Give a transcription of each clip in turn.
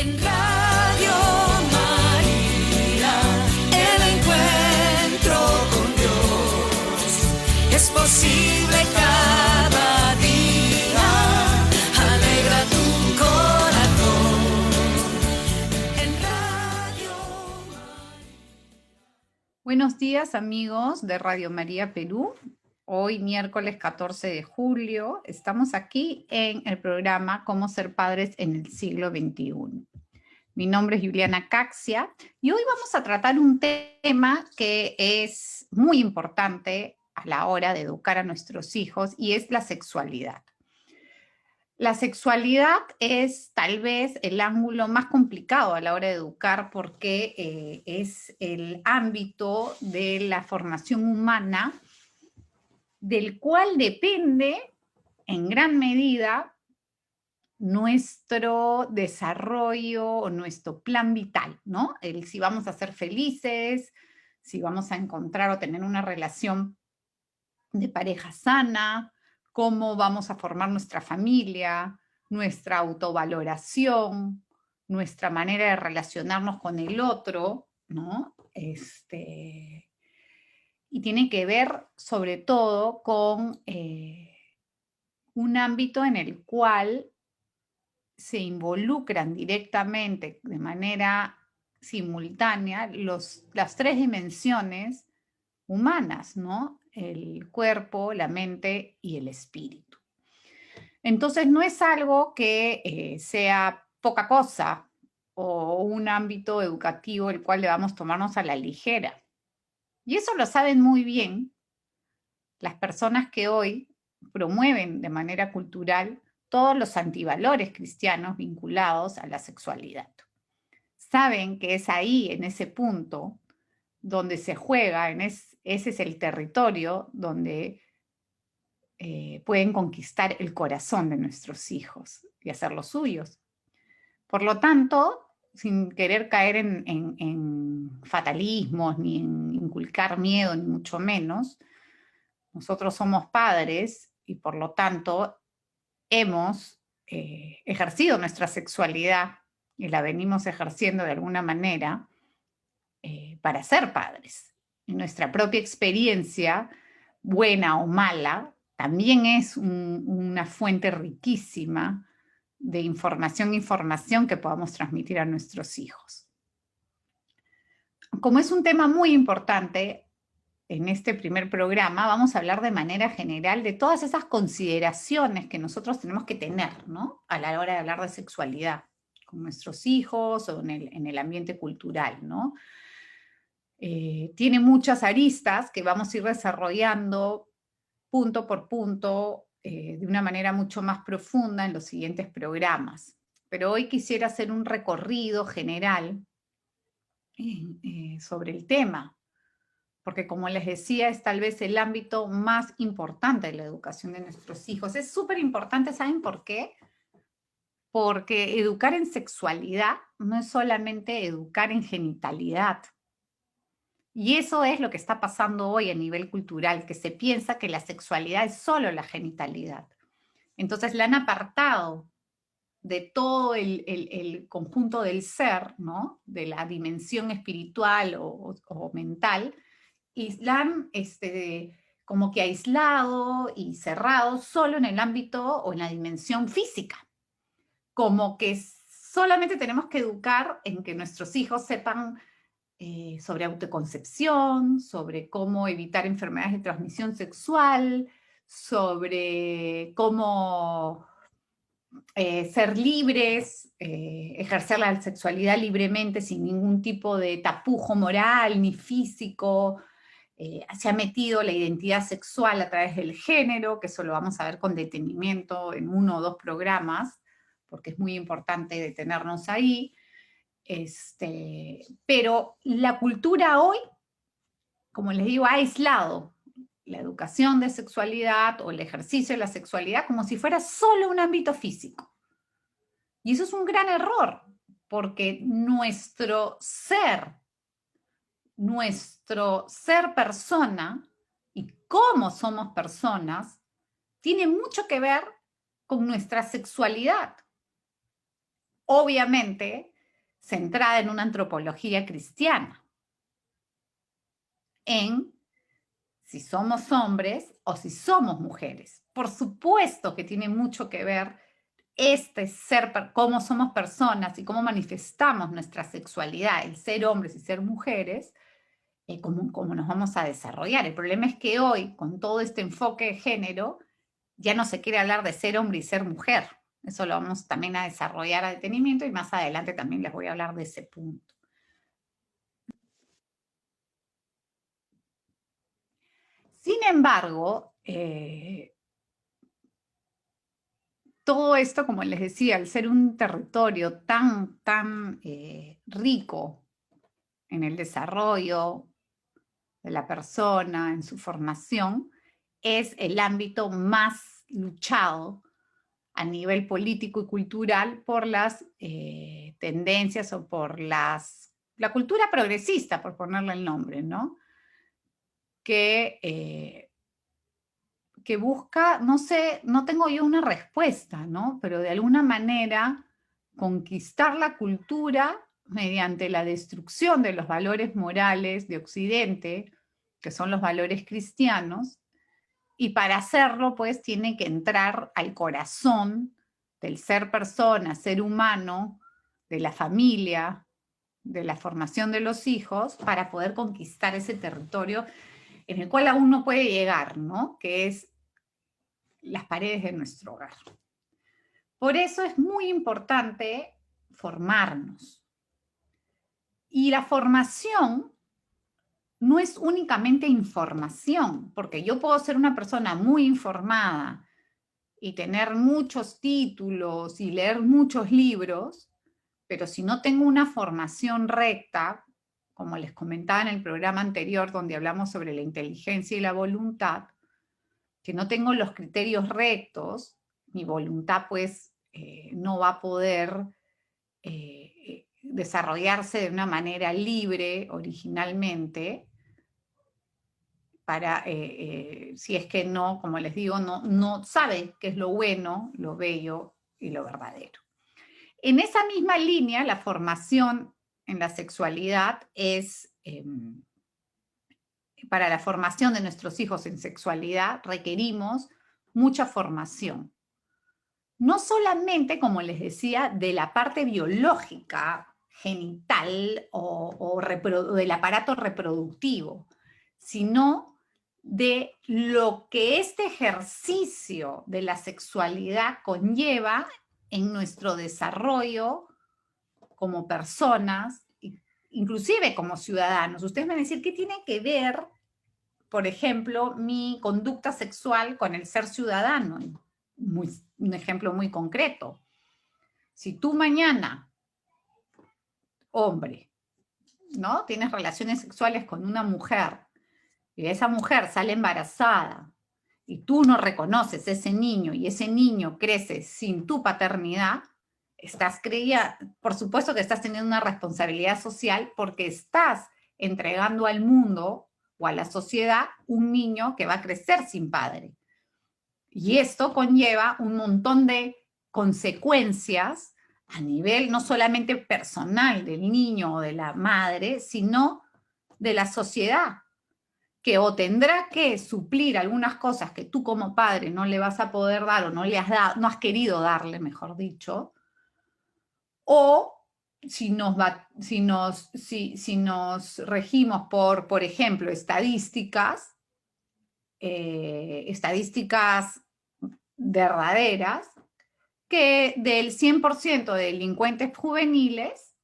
En Radio María, el encuentro con Dios es posible cada día. Alegra tu corazón. En Radio María. Buenos días, amigos de Radio María Perú. Hoy, miércoles 14 de julio, estamos aquí en el programa Cómo ser padres en el siglo XXI. Mi nombre es Juliana Caxia y hoy vamos a tratar un tema que es muy importante a la hora de educar a nuestros hijos y es la sexualidad. La sexualidad es tal vez el ángulo más complicado a la hora de educar porque es el ámbito de la formación humana del cual depende en gran medida nuestro desarrollo o nuestro plan vital, ¿no? Si vamos a ser felices, si vamos a encontrar o tener una relación de pareja sana, cómo vamos a formar nuestra familia, nuestra autovaloración, nuestra manera de relacionarnos con el otro, ¿no? Y tiene que ver sobre todo con un ámbito en el cual se involucran directamente, de manera simultánea, las tres dimensiones humanas, ¿no? El cuerpo, la mente y el espíritu. Entonces no es algo que sea poca cosa o un ámbito educativo el cual debamos tomarnos a la ligera. Y eso lo saben muy bien las personas que hoy promueven de manera cultural todos los antivalores cristianos vinculados a la sexualidad. Saben que es ahí, en ese punto, donde se juega, ese es el territorio donde pueden conquistar el corazón de nuestros hijos y hacerlos suyos. Por lo tanto, sin querer caer en fatalismos, ni en inculcar miedo, ni mucho menos, nosotros somos padres y por lo tanto hemos ejercido nuestra sexualidad y la venimos ejerciendo de alguna manera para ser padres. Y nuestra propia experiencia, buena o mala, también es una fuente riquísima de información que podamos transmitir a nuestros hijos. Como es un tema muy importante, en este primer programa vamos a hablar de manera general de todas esas consideraciones que nosotros tenemos que tener, ¿no? A la hora de hablar de sexualidad con nuestros hijos o en el ambiente cultural, ¿no? Tiene muchas aristas que vamos a ir desarrollando punto por punto de una manera mucho más profunda en los siguientes programas. Pero hoy quisiera hacer un recorrido general sobre el tema, porque como les decía, es tal vez el ámbito más importante de la educación de nuestros hijos. Es súper importante, ¿saben por qué? Porque educar en sexualidad no es solamente educar en genitalidad. Y eso es lo que está pasando hoy a nivel cultural, que se piensa que la sexualidad es solo la genitalidad. Entonces la han apartado de todo el conjunto del ser, ¿no? De la dimensión espiritual o mental, y la han como que aislado y cerrado solo en el ámbito o en la dimensión física. Como que solamente tenemos que educar en que nuestros hijos sepan sobre autoconcepción, sobre cómo evitar enfermedades de transmisión sexual, sobre cómo ser libres, ejercer la sexualidad libremente sin ningún tipo de tapujo moral ni físico. Se ha metido la identidad sexual a través del género, que eso lo vamos a ver con detenimiento en 1 o 2 programas, porque es muy importante detenernos ahí. Pero la cultura hoy, como les digo, ha aislado la educación de sexualidad o el ejercicio de la sexualidad como si fuera solo un ámbito físico. Y eso es un gran error, porque nuestro ser persona y cómo somos personas tiene mucho que ver con nuestra sexualidad. Obviamente, centrada en una antropología cristiana, en si somos hombres o si somos mujeres. Por supuesto que tiene mucho que ver cómo somos personas y cómo manifestamos nuestra sexualidad, el ser hombres y ser mujeres, cómo nos vamos a desarrollar. El problema es que hoy, con todo este enfoque de género, ya no se quiere hablar de ser hombre y ser mujer. Eso lo vamos también a desarrollar a detenimiento y más adelante también les voy a hablar de ese punto. Sin embargo, todo esto, como les decía, al ser un territorio tan rico en el desarrollo de la persona, en su formación, es el ámbito más luchado a nivel político y cultural por las tendencias o por la cultura progresista, por ponerle el nombre, ¿no? Que busca, no sé, no tengo yo una respuesta, ¿no? Pero de alguna manera conquistar la cultura mediante la destrucción de los valores morales de Occidente, que son los valores cristianos, y para hacerlo, pues, tiene que entrar al corazón del ser persona, ser humano, de la familia, de la formación de los hijos, para poder conquistar ese territorio en el cual aún no puede llegar, ¿no? Que es las paredes de nuestro hogar. Por eso es muy importante formarnos. Y la formación no es únicamente información, porque yo puedo ser una persona muy informada y tener muchos títulos y leer muchos libros, pero si no tengo una formación recta, como les comentaba en el programa anterior donde hablamos sobre la inteligencia y la voluntad, que no tengo los criterios rectos, mi voluntad pues no va a poder desarrollarse de una manera libre originalmente, si es que no, como les digo, no sabe qué es lo bueno, lo bello y lo verdadero. En esa misma línea, la formación en la sexualidad es, para la formación de nuestros hijos en sexualidad, requerimos mucha formación. No solamente, como les decía, de la parte biológica, genital o del aparato reproductivo, sino de lo que este ejercicio de la sexualidad conlleva en nuestro desarrollo como personas, inclusive como ciudadanos. Ustedes me van a decir, ¿qué tiene que ver, por ejemplo, mi conducta sexual con el ser ciudadano? Un ejemplo muy concreto. Si tú mañana, hombre, ¿no? Tienes relaciones sexuales con una mujer y esa mujer sale embarazada y tú no reconoces ese niño y ese niño crece sin tu paternidad, por supuesto que estás teniendo una responsabilidad social porque estás entregando al mundo o a la sociedad un niño que va a crecer sin padre. Y esto conlleva un montón de consecuencias a nivel no solamente personal del niño o de la madre, sino de la sociedad, que o tendrá que suplir algunas cosas que tú como padre no le vas a poder dar o no le has dado, no has querido darle, mejor dicho, o si nos regimos por ejemplo, estadísticas verdaderas, que del 100% de delincuentes juveniles,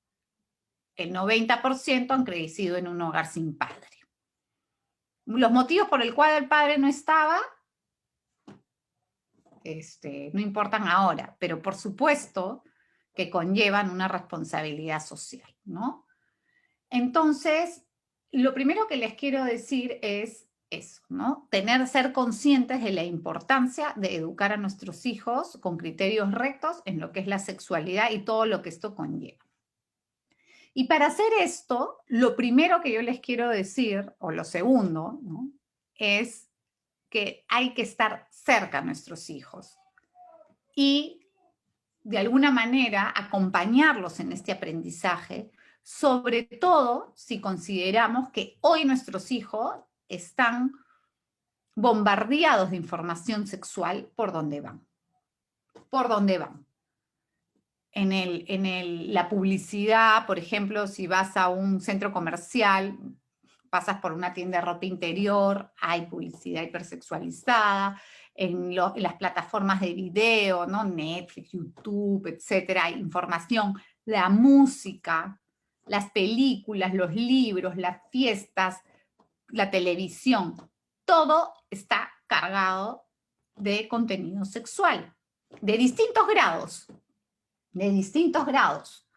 el 90% han crecido en un hogar sin padre. Los motivos por el cual el padre no estaba, no importan ahora, pero por supuesto que conllevan una responsabilidad social, ¿no? Entonces, lo primero que les quiero decir es eso, ¿no? Ser conscientes de la importancia de educar a nuestros hijos con criterios rectos en lo que es la sexualidad y todo lo que esto conlleva. Y para hacer esto, lo primero que yo les quiero decir, o lo segundo, ¿no? Es que hay que estar cerca a nuestros hijos y de alguna manera, acompañarlos en este aprendizaje, sobre todo si consideramos que hoy nuestros hijos están bombardeados de información sexual por donde van. Por donde van. La publicidad, por ejemplo, si vas a un centro comercial, pasas por una tienda de ropa interior, hay publicidad hipersexualizada, en las plataformas de video, ¿no? Netflix, YouTube, etcétera, hay información, la música, las películas, los libros, las fiestas, la televisión, todo está cargado de contenido sexual, de distintos grados, de distintos grados.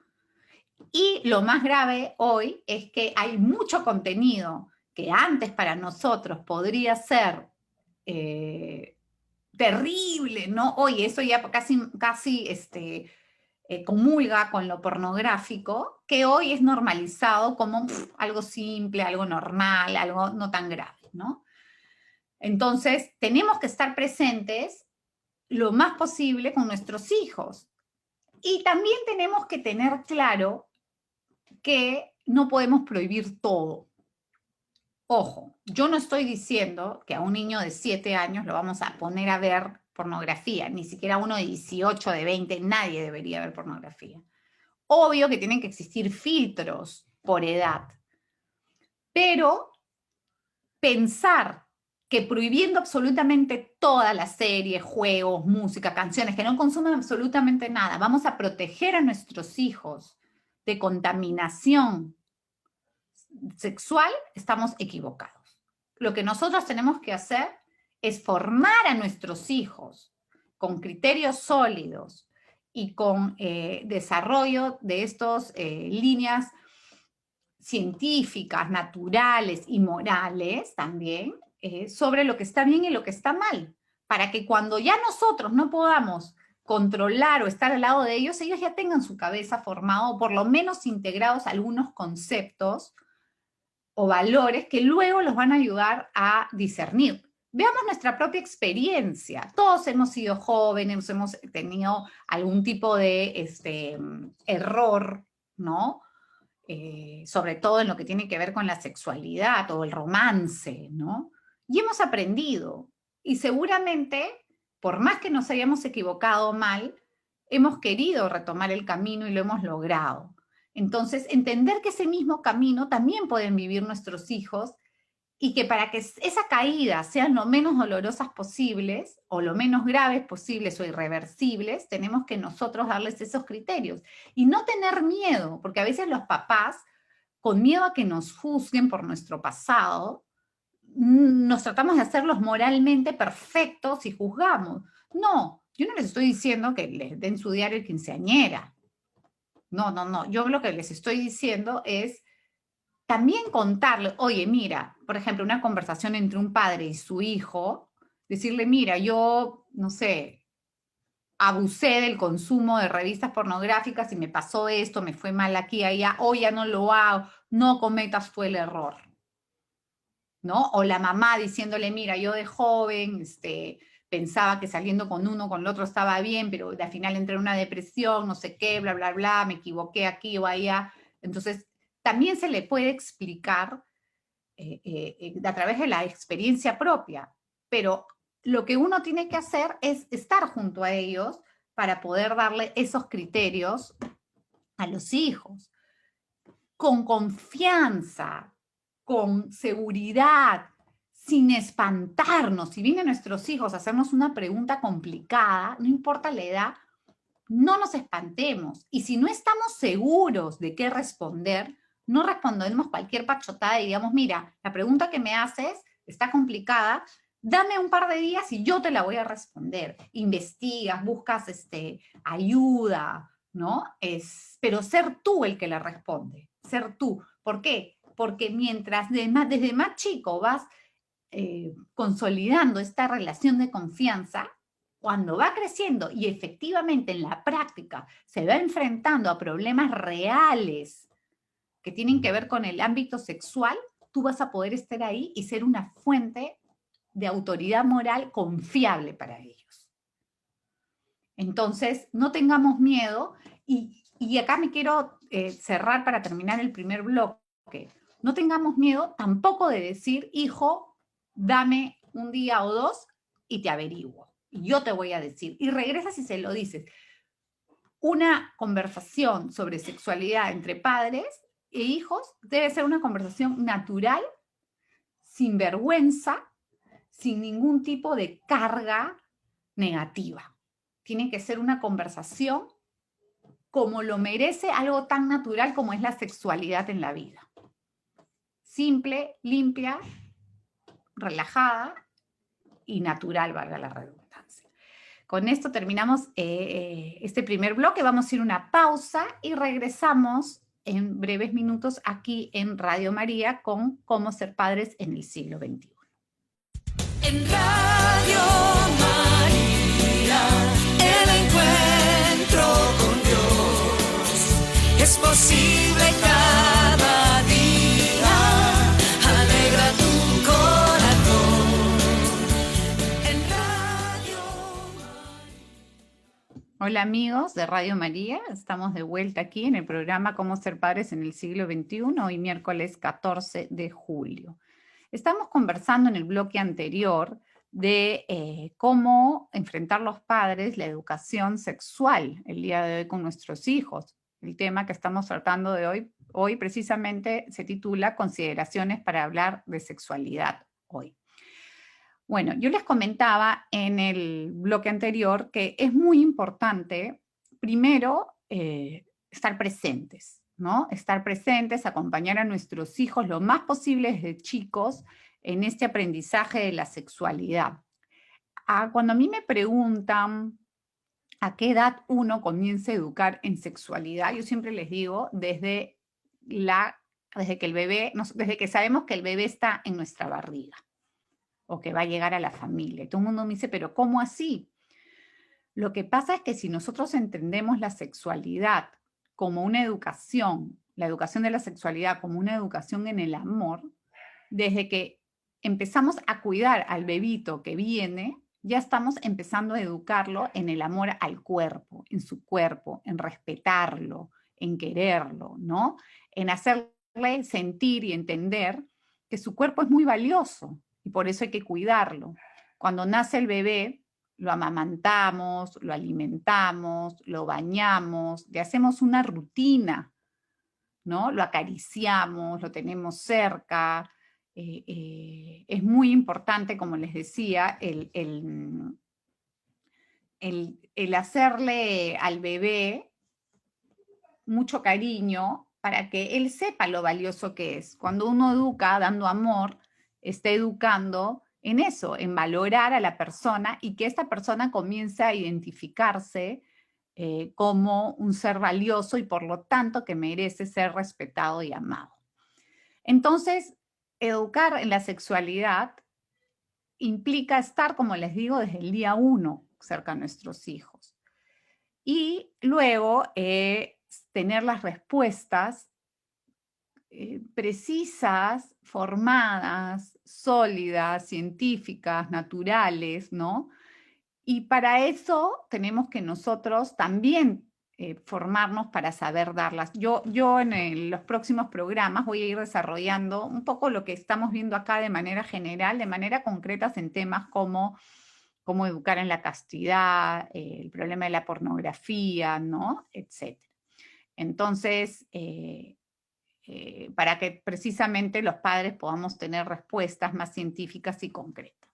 Y lo más grave hoy es que hay mucho contenido que antes para nosotros podría ser terrible, ¿no? Hoy eso ya casi comulga con lo pornográfico, que hoy es normalizado como algo simple, algo normal, algo no tan grave, ¿no? Entonces, tenemos que estar presentes lo más posible con nuestros hijos. Y también tenemos que tener claro que no podemos prohibir todo. Ojo, yo no estoy diciendo que a un niño de 7 años lo vamos a poner a ver pornografía, ni siquiera a uno de 18, de 20, nadie debería ver pornografía. Obvio que tienen que existir filtros por edad, pero pensar que prohibiendo absolutamente todas las series, juegos, música, canciones, que no consumen absolutamente nada, vamos a proteger a nuestros hijos de contaminación sexual, estamos equivocados. Lo que nosotros tenemos que hacer es formar a nuestros hijos con criterios sólidos y con desarrollo de estas líneas científicas, naturales y morales también, sobre lo que está bien y lo que está mal, para que cuando ya nosotros no podamos controlar o estar al lado de ellos, ellos ya tengan su cabeza formada o por lo menos integrados algunos conceptos o valores que luego los van a ayudar a discernir. Veamos nuestra propia experiencia. Todos hemos sido jóvenes, hemos tenido algún tipo de error, ¿no? Sobre todo en lo que tiene que ver con la sexualidad o el romance, ¿no? Y hemos aprendido. Y seguramente, por más que nos hayamos equivocado mal, hemos querido retomar el camino y lo hemos logrado. Entonces, entender que ese mismo camino también pueden vivir nuestros hijos y que para que esa caída sean lo menos dolorosas posibles o lo menos graves posibles o irreversibles, tenemos que nosotros darles esos criterios y no tener miedo, porque a veces los papás, con miedo a que nos juzguen por nuestro pasado, nos tratamos de hacerlos moralmente perfectos y juzgamos. No, yo no les estoy diciendo que les den su diario de quinceañera. No, no, no. Yo lo que les estoy diciendo es también contarle, oye, mira, por ejemplo, una conversación entre un padre y su hijo, decirle, mira, yo, no sé, abusé del consumo de revistas pornográficas y me pasó esto, me fue mal aquí, allá, hoy ya no lo hago, no cometas fue el error, ¿no? O la mamá diciéndole, mira, yo de joven, pensaba que saliendo con uno, con el otro estaba bien, pero al final entré en una depresión, no sé qué, bla, bla, bla, me equivoqué aquí o allá. Entonces, también se le puede explicar a través de la experiencia propia, pero lo que uno tiene que hacer es estar junto a ellos para poder darle esos criterios a los hijos, con confianza, con seguridad, sin espantarnos. Si vienen nuestros hijos a hacernos una pregunta complicada, no importa la edad, no nos espantemos. Y si no estamos seguros de qué responder, no respondemos cualquier pachotada y digamos, mira, la pregunta que me haces está complicada, dame un par de días y yo te la voy a responder. Investigas, buscas ayuda, ¿no? Pero ser tú el que la responde, ser tú. ¿Por qué? Porque mientras desde más chico vas consolidando esta relación de confianza, cuando va creciendo y efectivamente en la práctica se va enfrentando a problemas reales que tienen que ver con el ámbito sexual, tú vas a poder estar ahí y ser una fuente de autoridad moral confiable para ellos. Entonces, no tengamos miedo y acá me quiero cerrar para terminar el primer bloque. No tengamos miedo tampoco de decir, hijo, dame un día o dos y te averiguo. Y yo te voy a decir. Y regresas y se lo dices. Una conversación sobre sexualidad entre padres e hijos debe ser una conversación natural, sin vergüenza, sin ningún tipo de carga negativa. Tiene que ser una conversación como lo merece algo tan natural como es la sexualidad en la vida. Simple, limpia, relajada y natural, valga la redundancia. Con esto terminamos este primer bloque. Vamos a ir a una pausa y regresamos en breves minutos aquí en Radio María con Cómo ser padres en el siglo XXI. En Radio María, el encuentro con Dios es posible cada día. Alegra tu corazón. En Radio María. Hola amigos de Radio María, estamos de vuelta aquí en el programa Cómo ser padres en el siglo XXI, hoy miércoles 14 de julio. Estamos conversando en el bloque anterior de cómo enfrentar los padres la educación sexual el día de hoy con nuestros hijos. El tema que estamos tratando de hoy precisamente se titula Consideraciones para hablar de sexualidad hoy. Bueno, yo les comentaba en el bloque anterior que es muy importante, primero, estar presentes, ¿no? Estar presentes, acompañar a nuestros hijos lo más posible desde chicos en este aprendizaje de la sexualidad. Cuando a mí me preguntan a qué edad uno comienza a educar en sexualidad, yo siempre les digo desde que el bebé, desde que sabemos que el bebé está en nuestra barriga o que va a llegar a la familia. Y todo el mundo me dice, ¿pero cómo así? Lo que pasa es que si nosotros entendemos la sexualidad como una educación, la educación de la sexualidad como una educación en el amor, desde que empezamos a cuidar al bebito que viene, ya estamos empezando a educarlo en el amor al cuerpo, en su cuerpo, en respetarlo, en quererlo, ¿no? En hacerle sentir y entender que su cuerpo es muy valioso y por eso hay que cuidarlo. Cuando nace el bebé, lo amamantamos, lo alimentamos, lo bañamos, le hacemos una rutina, ¿no? Lo acariciamos, lo tenemos cerca. Es muy importante, como les decía, el hacerle al bebé mucho cariño para que él sepa lo valioso que es. Cuando uno educa dando amor, está educando en eso, en valorar a la persona y que esta persona comience a identificarse como un ser valioso y por lo tanto que merece ser respetado y amado. Entonces, educar en la sexualidad implica estar, como les digo, desde el día 1 cerca de nuestros hijos. Y luego tener las respuestas precisas, formadas, sólidas, científicas, naturales, ¿no? Y para eso tenemos que nosotros también formarnos para saber darlas. Yo en los próximos programas voy a ir desarrollando un poco lo que estamos viendo acá de manera general, de manera concreta en temas como cómo educar en la castidad, el problema de la pornografía, ¿no? Etcétera. Entonces, para que precisamente los padres podamos tener respuestas más científicas y concretas.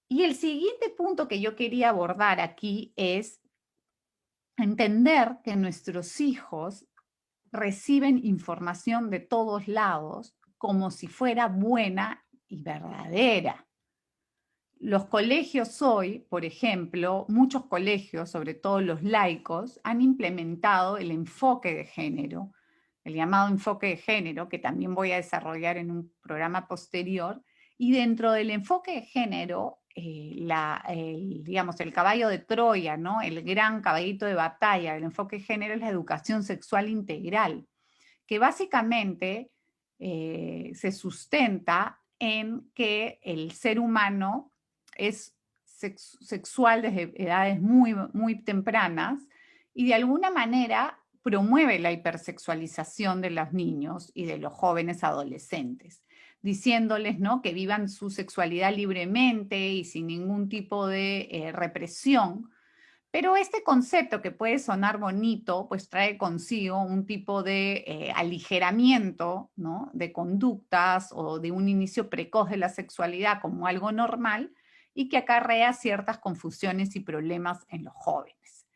Y el siguiente punto que yo quería abordar aquí es entender que nuestros hijos reciben información de todos lados como si fuera buena y verdadera. Los colegios hoy, por ejemplo, muchos colegios, sobre todo los laicos, han implementado el enfoque de género, el llamado enfoque de género, que también voy a desarrollar en un programa posterior, y dentro del enfoque de género, digamos, el caballo de Troya, ¿no? El gran caballito de batalla del enfoque de género es la educación sexual integral, que básicamente se sustenta en que el ser humano es sexual desde edades muy, muy tempranas y de alguna manera promueve la hipersexualización de los niños y de los jóvenes adolescentes, diciéndoles, ¿no?, que vivan su sexualidad libremente y sin ningún tipo de represión. Pero este concepto, que puede sonar bonito, pues trae consigo un tipo de aligeramiento, ¿no?, de conductas o de un inicio precoz de la sexualidad como algo normal y que acarrea ciertas confusiones y problemas en los jóvenes.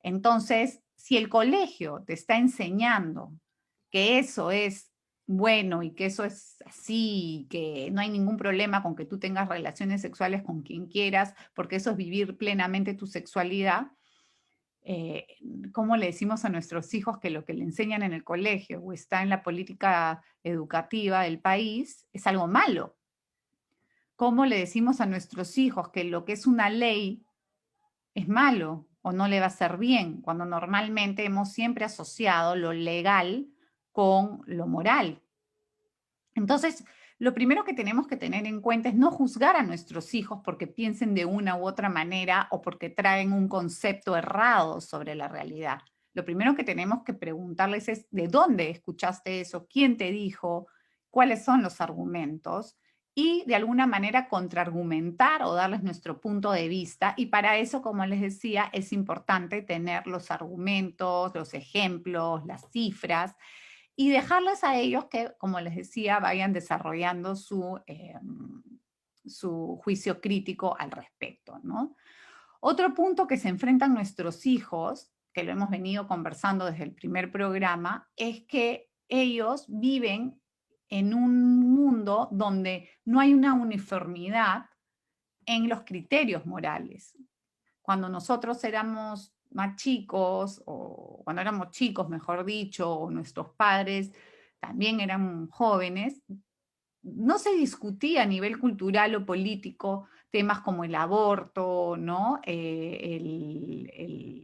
Entonces, si el colegio te está enseñando que eso es bueno y que eso es así, que no hay ningún problema con que tú tengas relaciones sexuales con quien quieras, porque eso es vivir plenamente tu sexualidad, eh, ¿cómo le decimos a nuestros hijos que lo que le enseñan en el colegio o está en la política educativa del país es algo malo? ¿Cómo le decimos a nuestros hijos que lo que es una ley es malo o no le va a hacer bien, cuando normalmente hemos siempre asociado lo legal con lo moral? Entonces, lo primero que tenemos que tener en cuenta es no juzgar a nuestros hijos porque piensen de una u otra manera o porque traen un concepto errado sobre la realidad. Lo primero que tenemos que preguntarles es ¿de dónde escuchaste eso? ¿Quién te dijo? ¿Cuáles son los argumentos? Y de alguna manera contraargumentar o darles nuestro punto de vista. Y para eso, como les decía, es importante tener los argumentos, los ejemplos, las cifras y dejarles a ellos que, como les decía, vayan desarrollando su juicio crítico al respecto, ¿no? Otro punto que se enfrentan nuestros hijos, que lo hemos venido conversando desde el primer programa, es que ellos viven en un mundo donde no hay una uniformidad en los criterios morales. Cuando nosotros éramos más chicos, o cuando éramos chicos, mejor dicho, o nuestros padres también eran jóvenes, no se discutía a nivel cultural o político temas como el aborto, ¿no?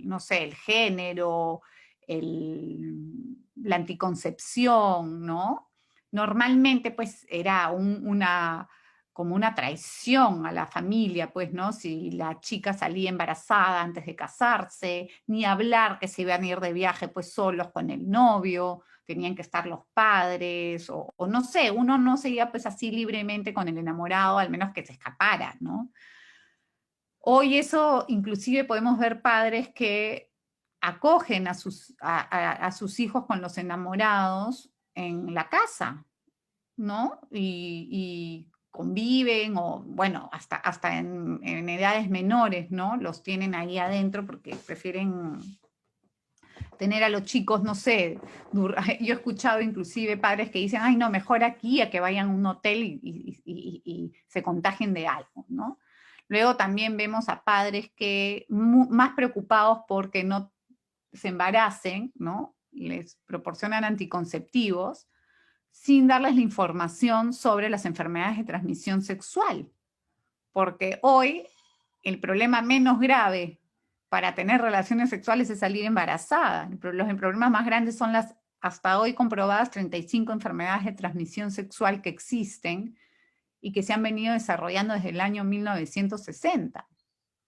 No sé, el género, la anticoncepción, ¿no? Normalmente, pues, era como una traición a la familia, pues, ¿no? Si la chica salía embarazada antes de casarse, ni hablar que se iban a ir de viaje, pues, solos con el novio, tenían que estar los padres, o no sé, uno no se iba pues así libremente con el enamorado, al menos que se escapara, ¿no? Hoy eso, inclusive podemos ver padres que acogen a sus hijos con los enamorados en la casa, ¿no? Y conviven, o bueno, hasta en edades menores, ¿no? Los tienen ahí adentro porque prefieren tener a los chicos, no sé, yo he escuchado inclusive padres que dicen, ay, no, mejor aquí a que vayan a un hotel y se contagien de algo, ¿no? Luego también vemos a padres que más preocupados porque no se embaracen, ¿no? Les proporcionan anticonceptivos sin darles la información sobre las enfermedades de transmisión sexual. Porque hoy el problema menos grave para tener relaciones sexuales es salir embarazada. Los problemas más grandes son las hasta hoy comprobadas 35 enfermedades de transmisión sexual que existen y que se han venido desarrollando desde el año 1960.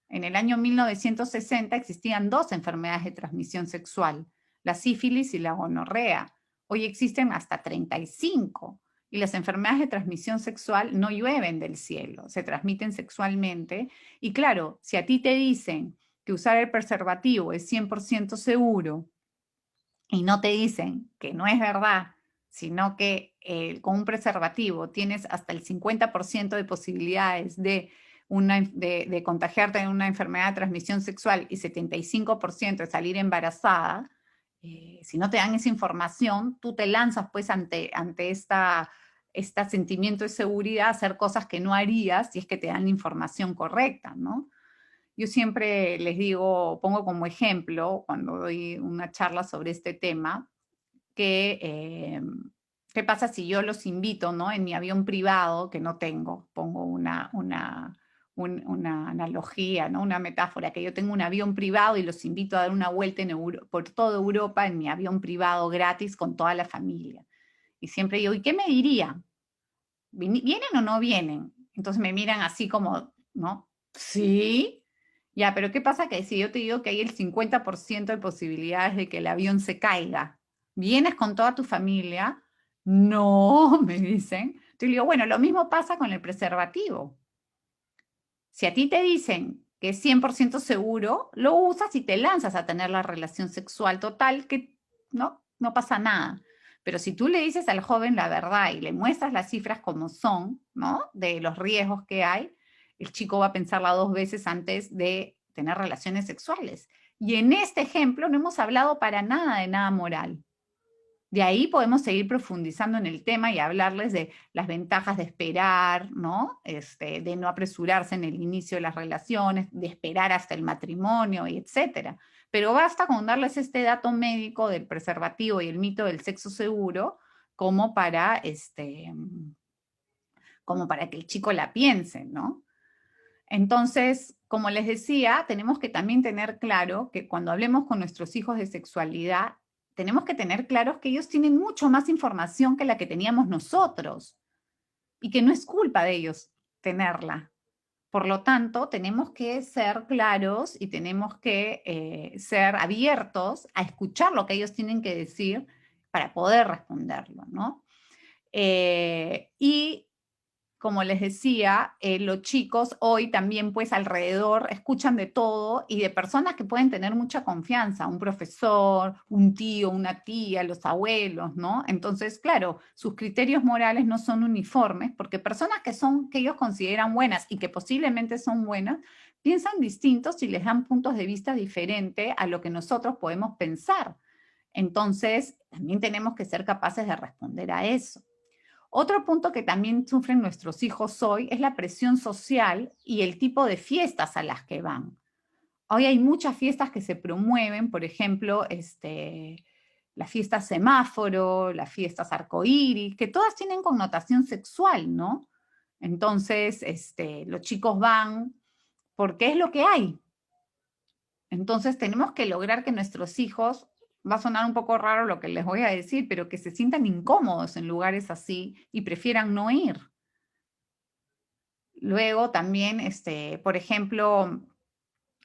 En el año 1960 existían dos enfermedades de transmisión sexual, la sífilis y la gonorrea. Hoy existen hasta 35. Y las enfermedades de transmisión sexual no llueven del cielo, se transmiten sexualmente. Y claro, si a ti te dicen que usar el preservativo es 100% seguro y no te dicen que no es verdad, sino que con un preservativo tienes hasta el 50% de posibilidades de contagiarte de una enfermedad de transmisión sexual y 75% de salir embarazada, si no te dan esa información, tú te lanzas pues ante este sentimiento de seguridad a hacer cosas que no harías si es que te dan la información correcta, ¿no? Yo siempre les digo, pongo como ejemplo, cuando doy una charla sobre este tema, que qué pasa si yo los invito, ¿no? En mi avión privado, que no tengo, pongo una analogía, ¿no? Una metáfora, que yo tengo un avión privado y los invito a dar una vuelta por toda Europa en mi avión privado gratis con toda la familia. Y siempre digo, ¿y qué me dirían? ¿Vienen o no vienen? Entonces me miran así como, ¿no? Sí, ya, pero ¿qué pasa? Que si yo te digo que hay el 50% de posibilidades de que el avión se caiga, ¿vienes con toda tu familia? No, me dicen. Yo digo, bueno, lo mismo pasa con el preservativo. Si a ti te dicen que es 100% seguro, lo usas y te lanzas a tener la relación sexual total, que no pasa nada. Pero si tú le dices al joven la verdad y le muestras las cifras como son, ¿no? De los riesgos que hay, el chico va a pensarla dos veces antes de tener relaciones sexuales. Y en este ejemplo no hemos hablado para nada de nada moral. De ahí podemos seguir profundizando en el tema y hablarles de las ventajas de esperar, ¿no? De no apresurarse en el inicio de las relaciones, de esperar hasta el matrimonio, y etcétera. Pero basta con darles este dato médico del preservativo y el mito del sexo seguro como para, como para que el chico la piense, ¿no? Entonces, como les decía, tenemos que también tener claro que cuando hablemos con nuestros hijos de sexualidad, tenemos que tener claros que ellos tienen mucho más información que la que teníamos nosotros y que no es culpa de ellos tenerla. Por lo tanto, tenemos que ser claros y tenemos que ser abiertos a escuchar lo que ellos tienen que decir para poder responderlo, ¿no? Y como les decía, los chicos hoy también pues alrededor escuchan de todo y de personas que pueden tener mucha confianza, un profesor, un tío, una tía, los abuelos, ¿no? Entonces, claro, sus criterios morales no son uniformes porque personas que ellos consideran buenas y que posiblemente son buenas, piensan distintos y les dan puntos de vista diferentes a lo que nosotros podemos pensar. Entonces, también tenemos que ser capaces de responder a eso. Otro punto que también sufren nuestros hijos hoy es la presión social y el tipo de fiestas a las que van. Hoy hay muchas fiestas que se promueven, por ejemplo, las fiestas semáforo, las fiestas arcoíris, que todas tienen connotación sexual, ¿no? Entonces, los chicos van porque es lo que hay. Entonces, tenemos que lograr que nuestros hijos, va a sonar un poco raro lo que les voy a decir, pero que se sientan incómodos en lugares así y prefieran no ir. Luego también, por ejemplo,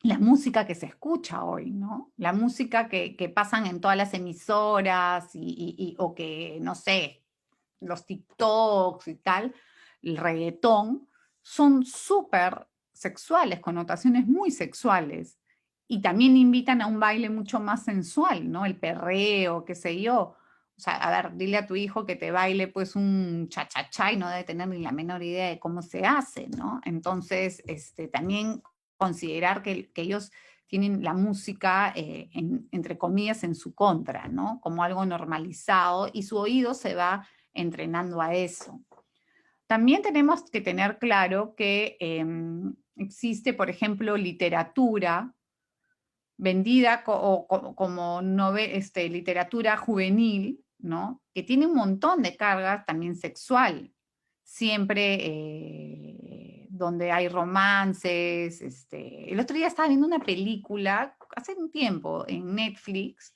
la música que se escucha hoy, ¿no? La música que pasan en todas las emisoras o que, no sé, los TikToks y tal, el reggaetón, son súper sexuales, connotaciones muy sexuales. Y también invitan a un baile mucho más sensual, ¿no? El perreo, qué sé yo. O sea, a ver, dile a tu hijo que te baile pues un cha-cha-cha y no debe tener ni la menor idea de cómo se hace, ¿no? Entonces, también considerar que ellos tienen la música, entre comillas, en su contra, ¿no? Como algo normalizado y su oído se va entrenando a eso. También tenemos que tener claro que existe, por ejemplo, literatura vendida como literatura juvenil, ¿no? Que tiene un montón de cargas también sexual, siempre donde hay romances. El otro día estaba viendo una película, hace un tiempo, en Netflix,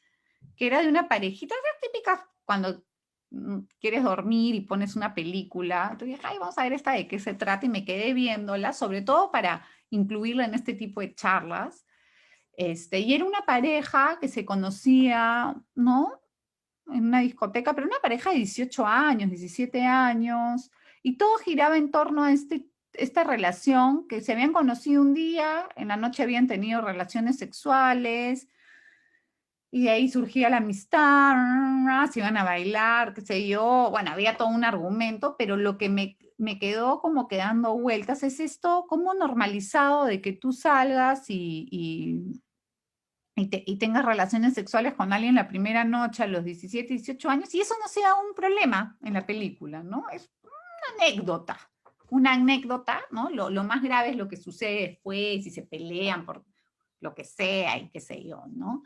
que era de una parejita, esas típicas cuando quieres dormir y pones una película. Entonces dije, ay, vamos a ver esta de qué se trata y me quedé viéndola, sobre todo para incluirla en este tipo de charlas. Y era una pareja que se conocía, ¿no? En una discoteca, pero una pareja de 18 años, 17 años, y todo giraba en torno a esta relación que se habían conocido un día, en la noche habían tenido relaciones sexuales, y de ahí surgía la amistad, se iban a bailar, qué sé yo, bueno, había todo un argumento, pero lo que me quedó como quedando vueltas es esto, como normalizado de que tú salgas y tengas relaciones sexuales con alguien la primera noche a los 17, 18 años, y eso no sea un problema en la película, ¿no? Es una anécdota, ¿no? Lo más grave es lo que sucede después, si se pelean por lo que sea y qué sé yo, ¿no?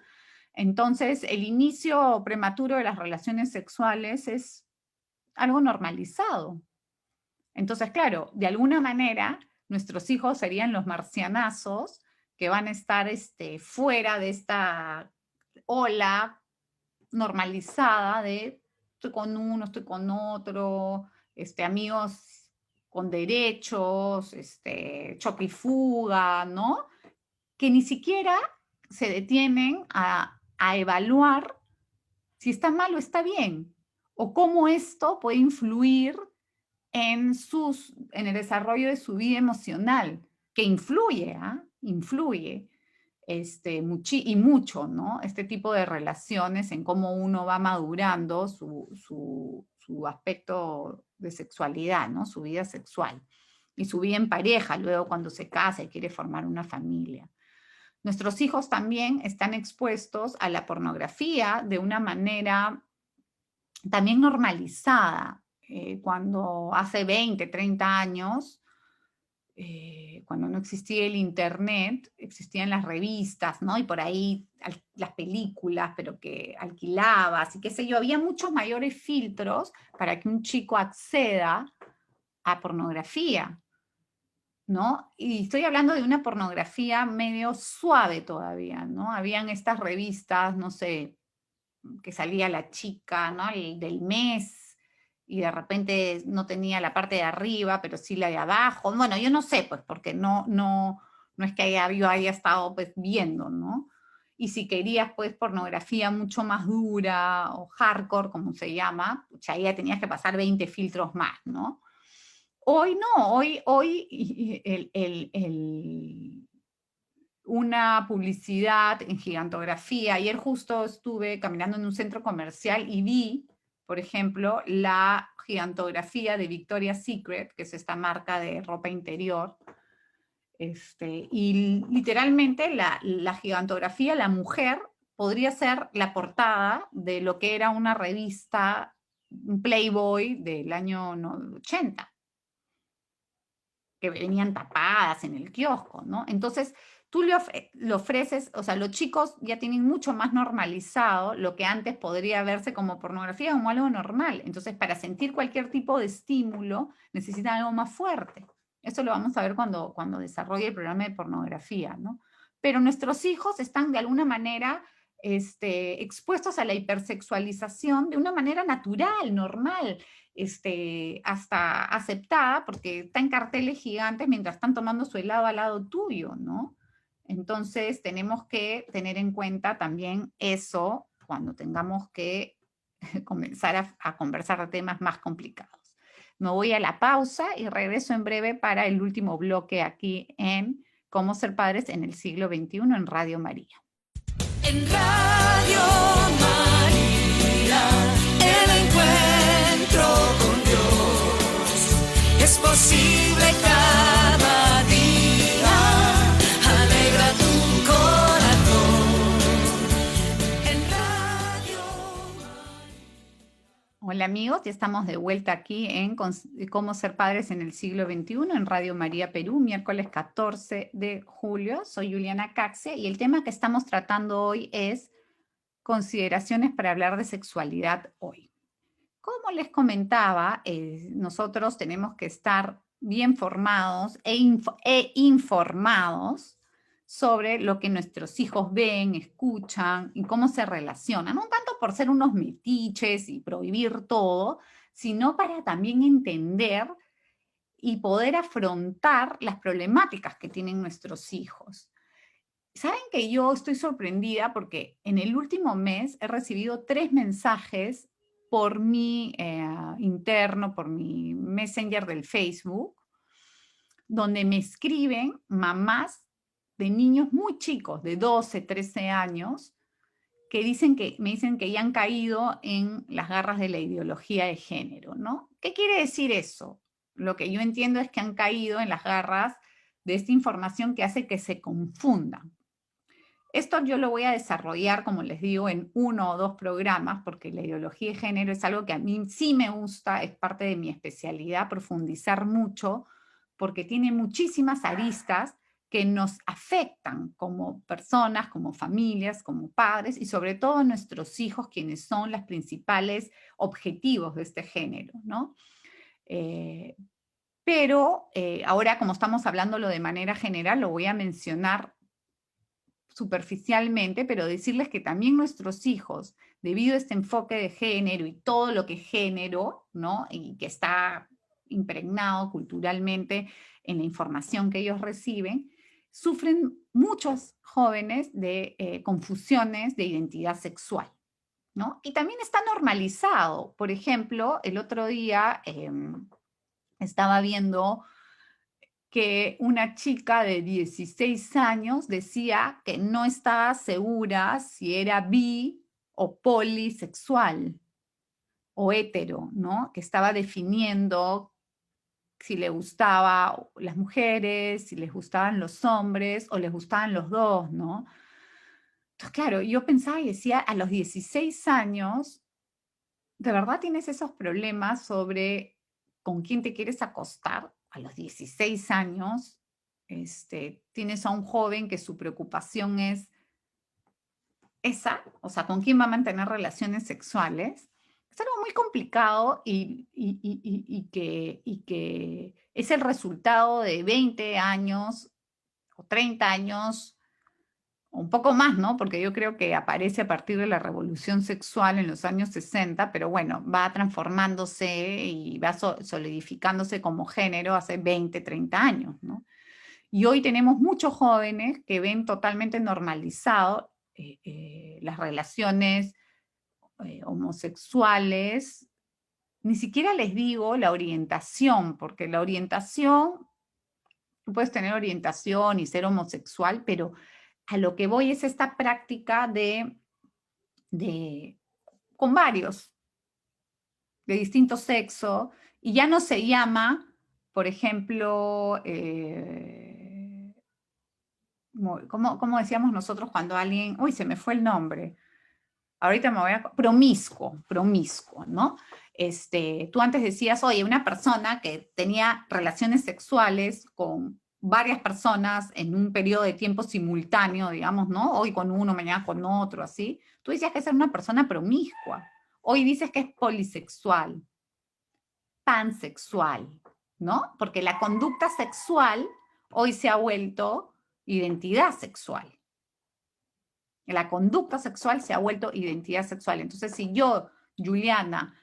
Entonces, el inicio prematuro de las relaciones sexuales es algo normalizado. Entonces, claro, de alguna manera, nuestros hijos serían los marcianazos que van a estar fuera de esta ola normalizada de estoy con uno, estoy con otro, amigos con derechos, choque y fuga, ¿no? Que ni siquiera se detienen a evaluar si está mal o está bien, o cómo esto puede influir en el desarrollo de su vida emocional, que influye, influye y mucho, ¿no? Este tipo de relaciones en cómo uno va madurando su aspecto de sexualidad, ¿no? Su vida sexual y su vida en pareja, luego cuando se casa y quiere formar una familia. Nuestros hijos también están expuestos a la pornografía de una manera también normalizada. Cuando hace 20, 30 años, cuando no existía el internet, existían las revistas, ¿no? Y por ahí las películas, pero que alquilabas y qué sé yo, había muchos mayores filtros para que un chico acceda a pornografía, ¿no? Y estoy hablando de una pornografía medio suave todavía, ¿no? Habían estas revistas, no sé, que salía la chica, ¿no? El del mes, y de repente no tenía la parte de arriba, pero sí la de abajo. Bueno, yo no sé, pues, porque no es que yo haya estado pues viendo, ¿no? Y si querías pues pornografía mucho más dura o hardcore, como se llama, ya ya tenías que pasar 20 filtros más, ¿no? Hoy no, hoy una publicidad en gigantografía. Ayer justo estuve caminando en un centro comercial y vi, por ejemplo, la gigantografía de Victoria's Secret, que es esta marca de ropa interior. Y literalmente la gigantografía, la mujer, podría ser la portada de lo que era una revista, un Playboy del año 80, que venían tapadas en el kiosco, ¿no? Entonces, tú le ofreces, o sea, los chicos ya tienen mucho más normalizado lo que antes podría verse como pornografía, como algo normal. Entonces, para sentir cualquier tipo de estímulo, necesitan algo más fuerte. Eso lo vamos a ver cuando desarrolle el programa de pornografía, ¿no? Pero nuestros hijos están de alguna manera expuestos a la hipersexualización de una manera natural, normal, hasta aceptada, porque está en carteles gigantes mientras están tomando su helado al lado tuyo, ¿no? Entonces tenemos que tener en cuenta también eso cuando tengamos que comenzar a conversar de temas más complicados. Me voy a la pausa y regreso en breve para el último bloque aquí en Cómo ser padres en el siglo XXI en Radio María. En Radio María, el encuentro con Dios es posible cada día. Alegra tu corazón. En Radio María. Hola amigos, ya estamos de vuelta aquí en Cómo ser padres en el siglo XXI en Radio María Perú, miércoles 14 de julio. Soy Juliana Caxe y el tema que estamos tratando hoy es consideraciones para hablar de sexualidad hoy. Como les comentaba, nosotros tenemos que estar bien formados e informados sobre lo que nuestros hijos ven, escuchan y cómo se relacionan, no tanto por ser unos metiches y prohibir todo, sino para también entender y poder afrontar las problemáticas que tienen nuestros hijos. Saben que yo estoy sorprendida porque en el último mes he recibido 3 mensajes por mi interno, por mi Messenger del Facebook, donde me escriben mamás de niños muy chicos, de 12, 13 años, que me dicen que ya han caído en las garras de la ideología de género, ¿no? ¿Qué quiere decir eso? Lo que yo entiendo es que han caído en las garras de esta información que hace que se confundan. Esto yo lo voy a desarrollar, como les digo, en 1 o 2 programas, porque la ideología de género es algo que a mí sí me gusta, es parte de mi especialidad, profundizar mucho, porque tiene muchísimas aristas que nos afectan como personas, como familias, como padres y sobre todo nuestros hijos, quienes son los principales objetivos de este género, ¿no? Pero ahora, como estamos hablándolo de manera general, lo voy a mencionar superficialmente, pero decirles que también nuestros hijos, debido a este enfoque de género y todo lo que es género, ¿no? Y que está impregnado culturalmente en la información que ellos reciben, sufren muchos jóvenes de confusiones de identidad sexual, ¿no? Y también está normalizado. Por ejemplo, el otro día estaba viendo que una chica de 16 años decía que no estaba segura si era bi o polisexual o hetero, ¿no? Que estaba definiendo si le gustaban las mujeres, si les gustaban los hombres o les gustaban los dos, ¿no? Entonces, claro, yo pensaba y decía, a los 16 años, ¿de verdad tienes esos problemas sobre con quién te quieres acostar? A los 16 años, tienes a un joven que su preocupación es esa, o sea, con quién va a mantener relaciones sexuales. Es algo muy complicado y que es el resultado de 20 años o 30 años, o un poco más, ¿no? Porque yo creo que aparece a partir de la revolución sexual en los años 60, pero bueno, va transformándose y va solidificándose como género hace 20, 30 años, ¿no? Y hoy tenemos muchos jóvenes que ven totalmente normalizado las relaciones homosexuales. Ni siquiera les digo la orientación, porque la orientación, tú puedes tener orientación y ser homosexual, pero a lo que voy es esta práctica de con varios, de distinto sexo, y ya no se llama, por ejemplo, ¿cómo decíamos nosotros cuando alguien, uy, se me fue el nombre, ahorita me voy a, promiscuo, ¿no? Tú antes decías, oye, una persona que tenía relaciones sexuales con varias personas en un periodo de tiempo simultáneo, digamos, ¿no? Hoy con uno, mañana con otro, así. Tú decías que esa era una persona promiscua. Hoy dices que es polisexual, pansexual, ¿no? Porque la conducta sexual hoy se ha vuelto identidad sexual. La conducta sexual se ha vuelto identidad sexual. Entonces, si yo, Juliana,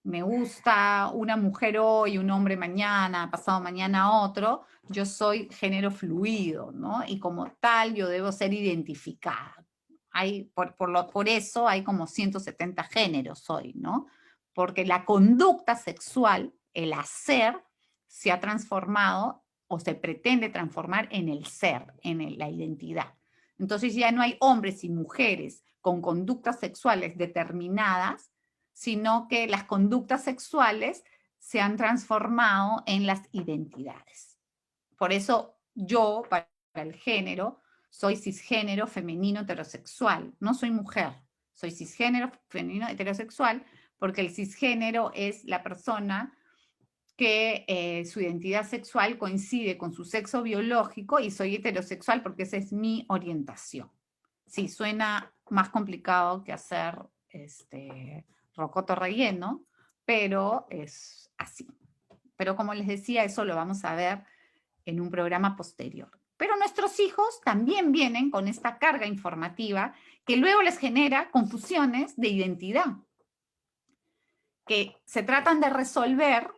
me gusta una mujer hoy, un hombre mañana, pasado mañana otro, yo soy género fluido, ¿no? Y como tal, yo debo ser identificada. Por eso hay como 170 géneros hoy, ¿no? Porque la conducta sexual, el hacer, se ha transformado o se pretende transformar en el ser, en la identidad. Entonces ya no hay hombres y mujeres con conductas sexuales determinadas, sino que las conductas sexuales se han transformado en las identidades. Por eso yo, para el género, soy cisgénero femenino heterosexual. No soy mujer, soy cisgénero femenino heterosexual, porque el cisgénero es la persona que su identidad sexual coincide con su sexo biológico, y soy heterosexual porque esa es mi orientación. Sí, suena más complicado que hacer rocoto relleno, pero es así. Pero como les decía, eso lo vamos a ver en un programa posterior. Pero nuestros hijos también vienen con esta carga informativa que luego les genera confusiones de identidad, que se tratan de resolver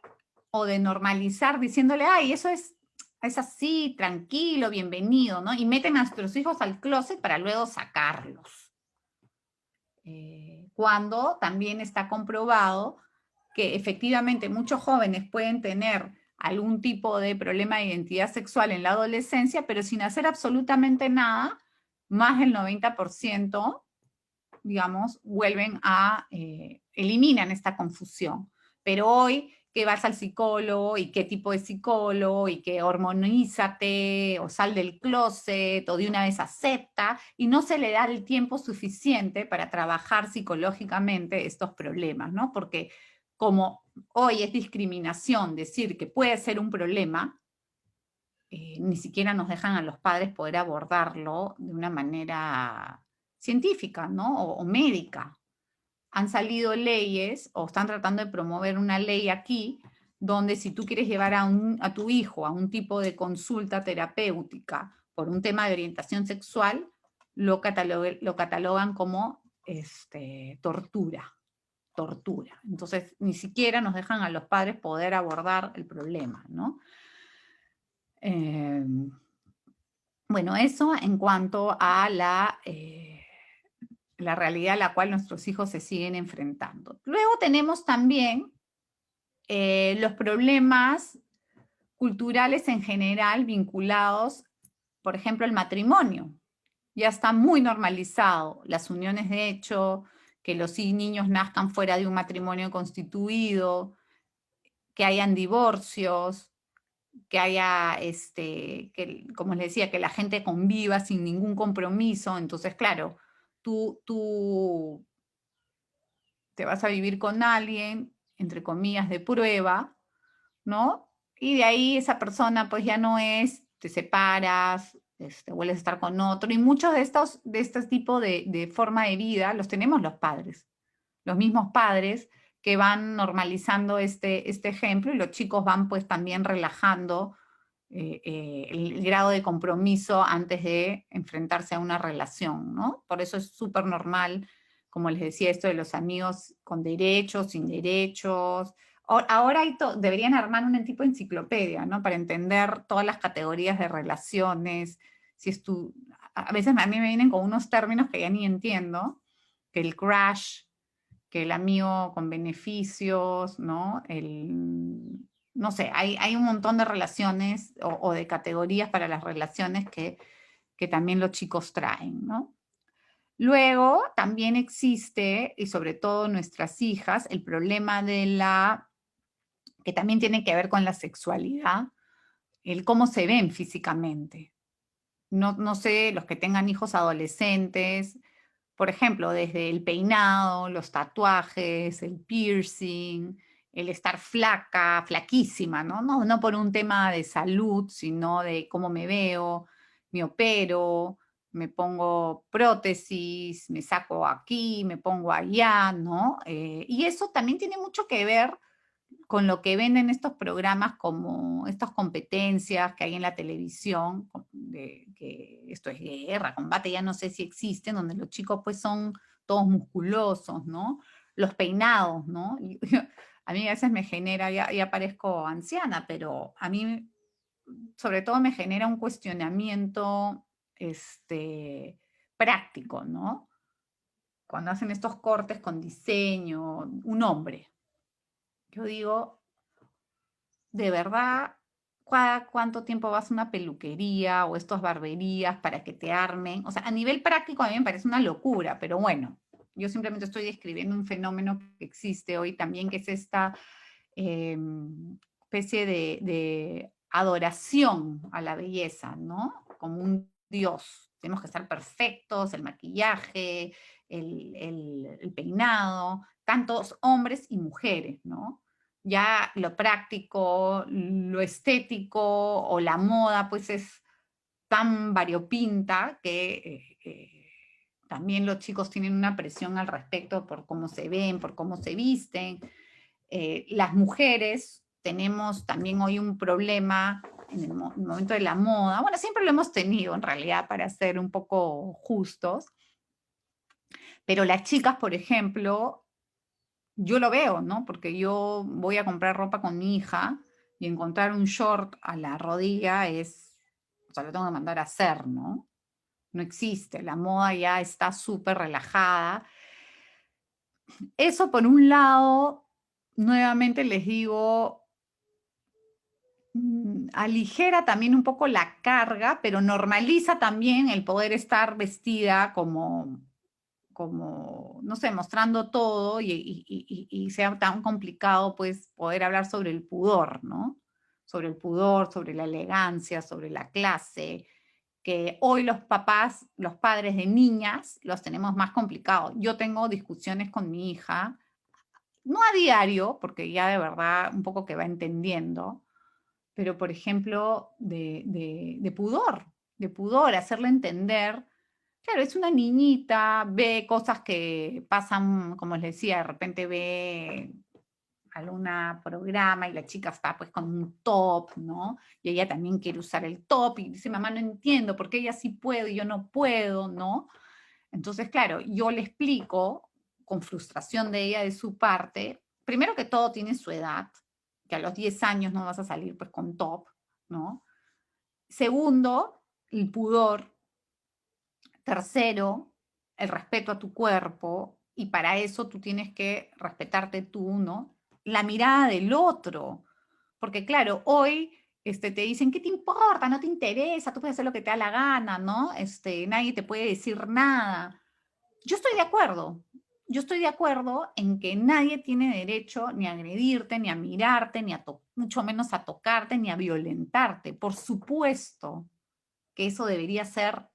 o de normalizar diciéndole, ay, eso es así, tranquilo, bienvenido, ¿no? Y meten a nuestros hijos al closet para luego sacarlos. Cuando también está comprobado que efectivamente muchos jóvenes pueden tener algún tipo de problema de identidad sexual en la adolescencia, pero sin hacer absolutamente nada, más del 90%, digamos, vuelven a, eliminan esta confusión. Pero hoy que vas al psicólogo y qué tipo de psicólogo y que hormonízate o sal del closet o de una vez acepta, y no se le da el tiempo suficiente para trabajar psicológicamente estos problemas, ¿no? Porque como hoy es discriminación decir que puede ser un problema, ni siquiera nos dejan a los padres poder abordarlo de una manera científica, ¿no? O médica. Han salido leyes o están tratando de promover una ley aquí donde si tú quieres llevar a tu hijo a un tipo de consulta terapéutica por un tema de orientación sexual, lo catalogan como tortura. tortura. Entonces, ni siquiera nos dejan a los padres poder abordar el problema, ¿no? Bueno, eso en cuanto a la realidad a la cual nuestros hijos se siguen enfrentando. Luego tenemos también los problemas culturales en general vinculados, por ejemplo, al matrimonio. Ya está muy normalizado las uniones de hecho, que los niños nazcan fuera de un matrimonio constituido, que hayan divorcios, que haya, como les decía, que la gente conviva sin ningún compromiso. Entonces, claro, tú te vas a vivir con alguien, entre comillas, de prueba, ¿no? Y de ahí esa persona pues ya no es, te separas, vuelves a estar con otro. Y muchos de estos tipos de forma de vida los tenemos los padres, los mismos padres que van normalizando este ejemplo y los chicos van pues también relajando el grado de compromiso antes de enfrentarse a una relación, ¿no? Por eso es súper normal, como les decía, esto de los amigos con derechos, sin derechos. Ahora deberían armar un tipo de enciclopedia, ¿no? Para entender todas las categorías de relaciones. Si es a veces a mí me vienen con unos términos que ya ni entiendo, que el crush, que el amigo con beneficios, ¿no? No sé, hay un montón de relaciones o de categorías para las relaciones que también los chicos traen, ¿no? Luego también existe, y sobre todo nuestras hijas, el problema que también tiene que ver con la sexualidad, el cómo se ven físicamente. No sé, los que tengan hijos adolescentes, por ejemplo, desde el peinado, los tatuajes, el piercing, el estar flaca, flaquísima, ¿no? No por un tema de salud, sino de cómo me veo, me opero, me pongo prótesis, me saco aquí, me pongo allá, ¿no? Y eso también tiene mucho que ver con lo que venden estos programas como estas competencias que hay en la televisión, que esto es guerra, combate, ya no sé si existen, donde los chicos pues son todos musculosos, ¿no? Los peinados, ¿no? A mí a veces me genera, ya parezco anciana, pero a mí sobre todo me genera un cuestionamiento práctico, ¿no? Cuando hacen estos cortes con diseño, un hombre. Yo digo, de verdad, cuánto tiempo vas a una peluquería o estas barberías para que te armen. O sea, a nivel práctico a mí me parece una locura, pero bueno, yo simplemente estoy describiendo un fenómeno que existe hoy también, que es esta eh, especie de adoración a la belleza, ¿no? Como un dios. Tenemos que estar perfectos, el maquillaje, el peinado, tantos hombres y mujeres, ¿no? Ya lo práctico, lo estético o la moda, pues es tan variopinta que también los chicos tienen una presión al respecto por cómo se ven, por cómo se visten. Las mujeres tenemos también hoy un problema en el momento de la moda. Bueno, siempre lo hemos tenido en realidad, para ser un poco justos. Pero las chicas, por ejemplo, yo lo veo, ¿no? Porque yo voy a comprar ropa con mi hija y encontrar un short a la rodilla o sea, lo tengo que mandar a hacer, ¿no? No existe, la moda ya está súper relajada. Eso por un lado, nuevamente les digo, aligera también un poco la carga, pero normaliza también el poder estar vestida como, no sé, mostrando todo y sea tan complicado pues poder hablar sobre el pudor, ¿no? Sobre el pudor, sobre la elegancia, sobre la clase, que hoy los papás, los padres de niñas, los tenemos más complicados. Yo tengo discusiones con mi hija, no a diario, porque ya de verdad un poco que va entendiendo, pero por ejemplo de pudor, hacerle entender. Claro, es una niñita, ve cosas que pasan, como les decía, de repente ve algún programa y la chica está pues con un top, ¿no? Y ella también quiere usar el top y dice, mamá, no entiendo por qué ella sí puede y yo no puedo, ¿no? Entonces, claro, yo le explico con frustración de ella de su parte. Primero que todo tiene su edad, que a los 10 años no vas a salir pues con top, ¿no? Segundo, el pudor. Tercero, el respeto a tu cuerpo, y para eso tú tienes que respetarte tú, ¿no? La mirada del otro, porque claro, hoy te dicen, ¿qué te importa? No te interesa, tú puedes hacer lo que te da la gana, ¿no? Nadie te puede decir nada. Yo estoy de acuerdo, yo estoy de acuerdo en que nadie tiene derecho ni a agredirte, ni a mirarte, ni a mucho menos a tocarte, ni a violentarte. Por supuesto que eso debería ser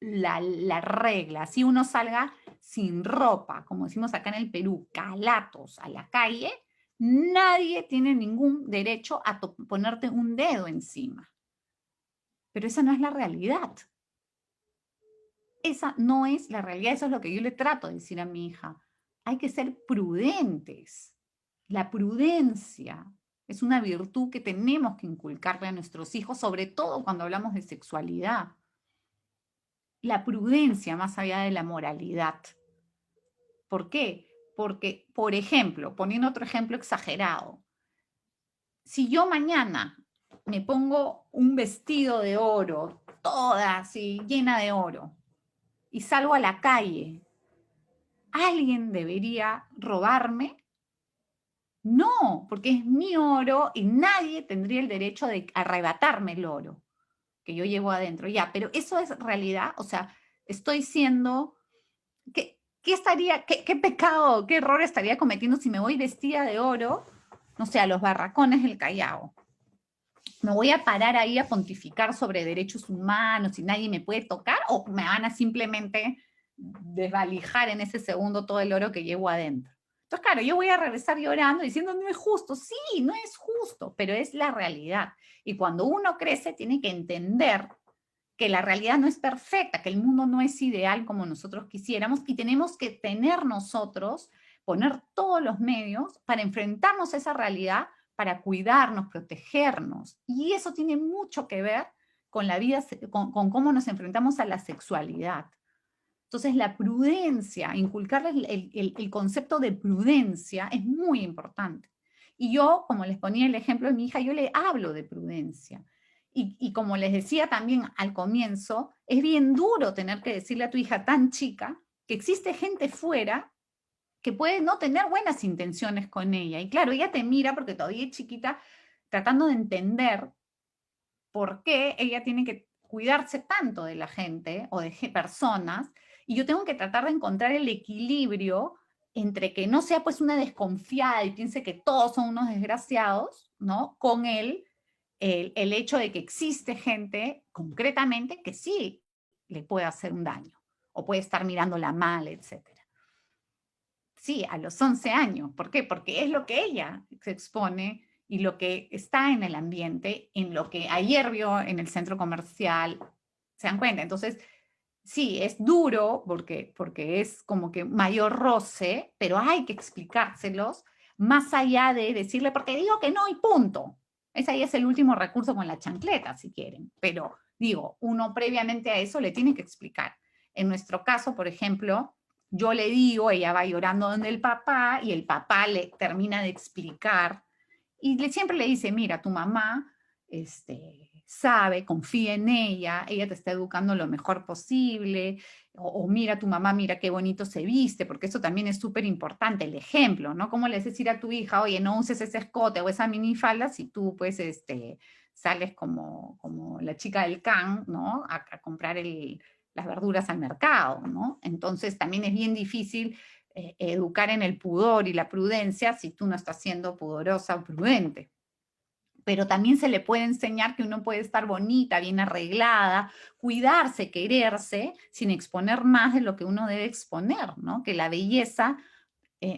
la regla. Si uno salga sin ropa, como decimos acá en el Perú, calatos a la calle, nadie tiene ningún derecho a ponerte un dedo encima. Pero esa no es la realidad. Esa no es la realidad. Eso es lo que yo le trato de decir a mi hija. Hay que ser prudentes. La prudencia es una virtud que tenemos que inculcarle a nuestros hijos, sobre todo cuando hablamos de sexualidad. La prudencia más allá de la moralidad. ¿Por qué? Porque, por ejemplo, poniendo otro ejemplo exagerado, si yo mañana me pongo un vestido de oro, toda así, llena de oro, y salgo a la calle, ¿alguien debería robarme? No, porque es mi oro y nadie tendría el derecho de arrebatarme el oro que yo llevo adentro. Ya, pero eso es realidad, o sea, estoy siendo... ¿Qué pecado, qué error estaría cometiendo si me voy vestida de oro, no sé, a los barracones del Callao? ¿Me voy a parar ahí a pontificar sobre derechos humanos y nadie me puede tocar? ¿O me van a simplemente desvalijar en ese segundo todo el oro que llevo adentro? Entonces, claro, yo voy a regresar llorando diciendo, no es justo. Sí, no es justo, pero es la realidad. Y cuando uno crece, tiene que entender que la realidad no es perfecta, que el mundo no es ideal como nosotros quisiéramos y tenemos que tener nosotros, poner todos los medios para enfrentarnos a esa realidad, para cuidarnos, protegernos. Y eso tiene mucho que ver con la vida, con cómo nos enfrentamos a la sexualidad. Entonces, la prudencia, inculcarles el concepto de prudencia es muy importante. Y yo, como les ponía el ejemplo de mi hija, yo le hablo de prudencia. Y como les decía también al comienzo, es bien duro tener que decirle a tu hija tan chica que existe gente fuera que puede no tener buenas intenciones con ella. Y claro, ella te mira porque todavía es chiquita, tratando de entender por qué ella tiene que cuidarse tanto de la gente o de personas, y yo tengo que tratar de encontrar el equilibrio entre que no sea pues una desconfiada y piense que todos son unos desgraciados, ¿no? Con el hecho de que existe gente concretamente que sí le puede hacer un daño o puede estar mirándola mal, etcétera. Sí, a los 11 años. ¿Por qué? Porque es lo que ella se expone y lo que está en el ambiente, en lo que ayer vio en el centro comercial. ¿Se dan cuenta? Entonces, sí, es duro porque es como que mayor roce, pero hay que explicárselos más allá de decirle, porque digo que no y punto. Ese ahí es el último recurso con la chancleta, si quieren. Pero digo, uno previamente a eso le tiene que explicar. En nuestro caso, por ejemplo, yo le digo, ella va llorando donde el papá y el papá le termina de explicar y siempre le dice, mira, tu mamá sabe, confía en ella te está educando lo mejor posible, o mira, tu mamá, mira qué bonito se viste, porque eso también es súper importante, el ejemplo, ¿no? ¿Cómo le haces decir a tu hija, oye, no uses ese escote o esa minifalda si tú, pues, sales como la chica del can, ¿no? A comprar las verduras al mercado, ¿no? Entonces también es bien difícil educar en el pudor y la prudencia si tú no estás siendo pudorosa o prudente. Pero también se le puede enseñar que uno puede estar bonita, bien arreglada, cuidarse, quererse, sin exponer más de lo que uno debe exponer, ¿no? Que la belleza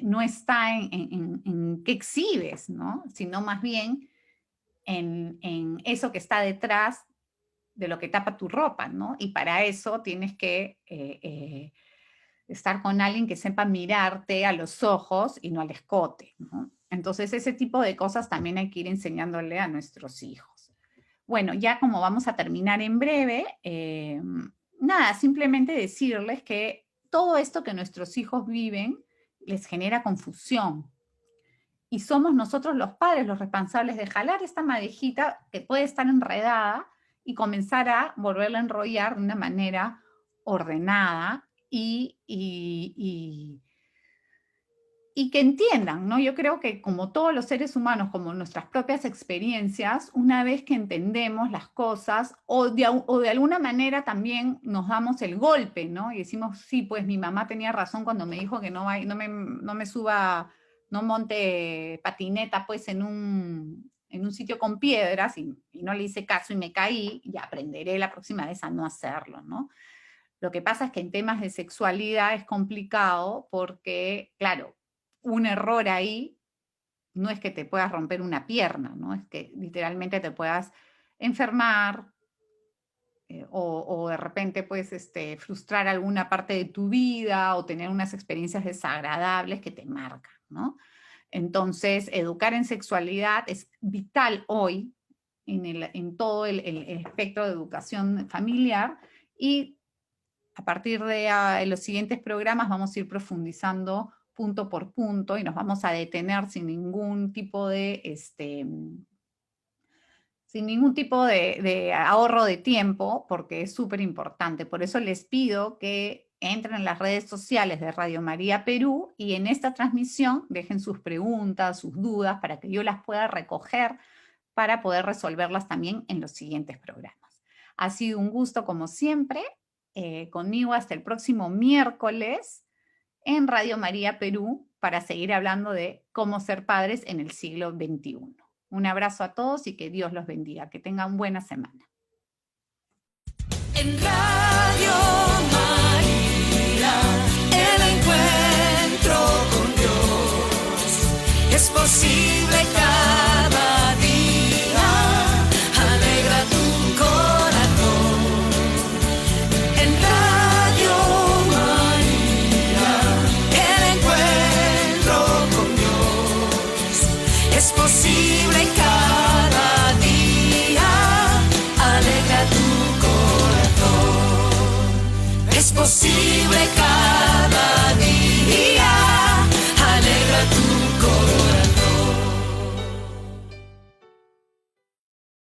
no está en qué exhibes, ¿no? Sino más bien en eso que está detrás de lo que tapa tu ropa, ¿no? Y para eso tienes que estar con alguien que sepa mirarte a los ojos y no al escote, ¿no? Entonces, ese tipo de cosas también hay que ir enseñándole a nuestros hijos. Bueno, ya como vamos a terminar en breve, nada, simplemente decirles que todo esto que nuestros hijos viven les genera confusión. Y somos nosotros los padres los responsables de jalar esta madejita que puede estar enredada y comenzar a volverla a enrollar de una manera ordenada y que entiendan, ¿no? Yo creo que como todos los seres humanos, como nuestras propias experiencias, una vez que entendemos las cosas, o de alguna manera también nos damos el golpe, ¿no? Y decimos, sí, pues mi mamá tenía razón cuando me dijo que no me suba, no monte patineta pues en un sitio con piedras y no le hice caso y me caí, y aprenderé la próxima vez a no hacerlo, ¿no? Lo que pasa es que en temas de sexualidad es complicado porque, claro, un error ahí no es que te puedas romper una pierna, ¿no? Es que literalmente te puedas enfermar o de repente pues frustrar alguna parte de tu vida o tener unas experiencias desagradables que te marcan, ¿no? Entonces, educar en sexualidad es vital hoy en todo el espectro de educación familiar, y a partir de los siguientes programas vamos a ir profundizando punto por punto y nos vamos a detener sin ningún tipo de ahorro de tiempo, porque es súper importante. Por eso les pido que entren en las redes sociales de Radio María Perú y en esta transmisión dejen sus preguntas, sus dudas, para que yo las pueda recoger para poder resolverlas también en los siguientes programas. Ha sido un gusto como siempre. Conmigo hasta el próximo miércoles en Radio María Perú para seguir hablando de cómo ser padres en el siglo XXI. Un abrazo a todos y que Dios los bendiga. Que tengan buena semana. En Radio María, el encuentro con Dios es posible cada día. Alegra tu corazón. En Radio María, el encuentro con Dios es posible cada día. Alegra tu corazón. Es posible cada